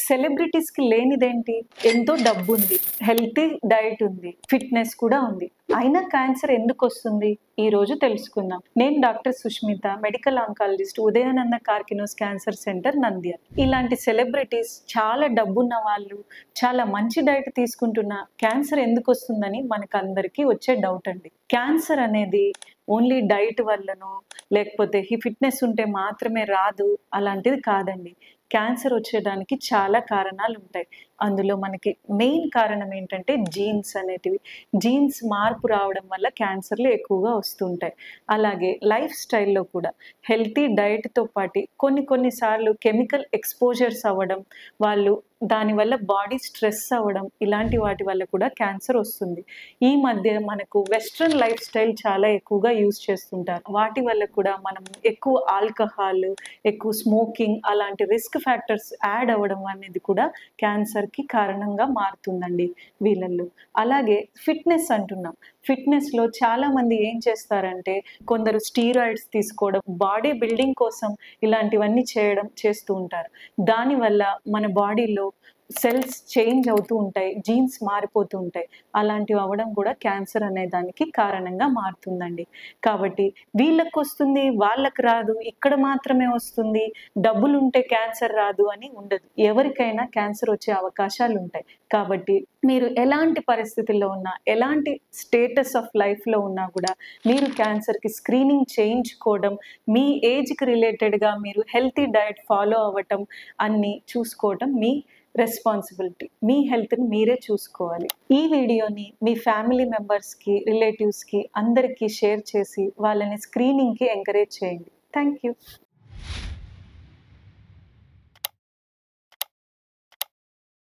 సెలబ్రిటీస్‌కి లేనిదేంటి? ఎంతో డబ్బుంది, హెల్తీ డైట్ ఉంది, ఫిట్‌నెస్ కూడా ఉంది. అయినా క్యాన్సర్ ఎందుకొస్తుంది? ఈరోజు తెలుసుకుందాం. నేను doctor Sushmita, medical oncologist, Udayananda Karkinos cancer centre, Nandyal. ఇలాంటి సెలబ్రిటీస్, చాలా డబ్బున్న వాళ్ళు, చాలా మంచి డైట్ తీసుకుంటున్న క్యాన్సర్ ఎందుకొస్తుందని మనకందరికీ వచ్చే డౌట్ అండి. క్యాన్సర్ అనేది ఓన్లీ డైట్ వల్లనో, లేకపోతే ఈ ఫిట్‌నెస్ ఉంటే మాత్రమే రాదు, అలాంటిది కాదండి. క్యాన్సర్ వచ్చేదానికి చాలా కారణాలుంటాయి. అందులో మనకి మెయిన్ కారణం ఏంటంటే జీన్స్ అనేటివి. జీన్స్ మార్పు రావడం వల్ల క్యాన్సర్‌లు ఎక్కువగా వస్తుంటాయి. అలాగే లైఫ్ స్టైల్‌లో కూడా హెల్తీ డైట్‌తో పాటి కొన్ని సార్లు కెమికల్ ఎక్స్‌పోజర్స్ అవ్వడం, వాళ్ళు దానివల్ల బాడీ స్ట్రెస్ అవ్వడం, ఇలాంటి వాటి వల్ల కూడా క్యాన్సర్ వస్తుంది. ఈ మధ్య మనకు వెస్ట్రన్ లైఫ్ స్టైల్ చాలా ఎక్కువగా యూజ్ చేస్తుంటారు. వాటి వల్ల కూడా మనం ఎక్కువ ఆల్కహాల్, ఎక్కువ స్మోకింగ్ అలాంటి రిస్క్ ఫ్యాక్టర్స్ యాడ్ అవ్వడం అనేది కూడా క్యాన్సర్‌కి కారణంగా మారుతుందండి వీళ్ళల్లో. అలాగే ఫిట్‌నెస్ అంటున్నాం. ఫిట్‌నెస్‌లో చాలామంది ఏం చేస్తారంటే, కొందరు స్టీరాయిడ్స్ తీసుకోవడం, బాడీ బిల్డింగ్ కోసం ఇలాంటివన్నీ చేస్తూ ఉంటారు. దానివల్ల మన బాడీలో సెల్స్ చేంజ్ అవుతూ ఉంటాయి, జీన్స్ మారిపోతూ ఉంటాయి. అలాంటివి అవ్వడం కూడా క్యాన్సర్ అనే దానికి కారణంగా మారుతుందండి. కాబట్టి వీళ్ళకొస్తుంది, వాళ్ళకి రాదు, ఇక్కడ మాత్రమే వస్తుంది, డబ్బులుంటే క్యాన్సర్ రాదు అని ఉండదు. ఎవరికైనా క్యాన్సర్ వచ్చే అవకాశాలుంటాయి. కాబట్టి మీరు ఎలాంటి పరిస్థితుల్లో ఉన్నా, ఎలాంటి స్టేటస్ ఆఫ్ లైఫ్‌లో ఉన్నా కూడా మీరు క్యాన్సర్‌కి స్క్రీనింగ్ చేయించుకోవడం, మీ ఏజ్‌కి రిలేటెడ్‌గా మీరు హెల్తీ డైట్ ఫాలో అవ్వటం, అన్నీ చూసుకోవటం మీ రెస్పాన్సిబిలిటీ. మీ హెల్త్‌ని మీరే చూసుకోవాలి. ఈ వీడియోని మీ ఫ్యామిలీ మెంబర్స్‌కి, రిలేటివ్స్‌కి అందరికీ షేర్ చేసి వాళ్ళని స్క్రీనింగ్‌కి ఎంకరేజ్ చేయండి. Thank you.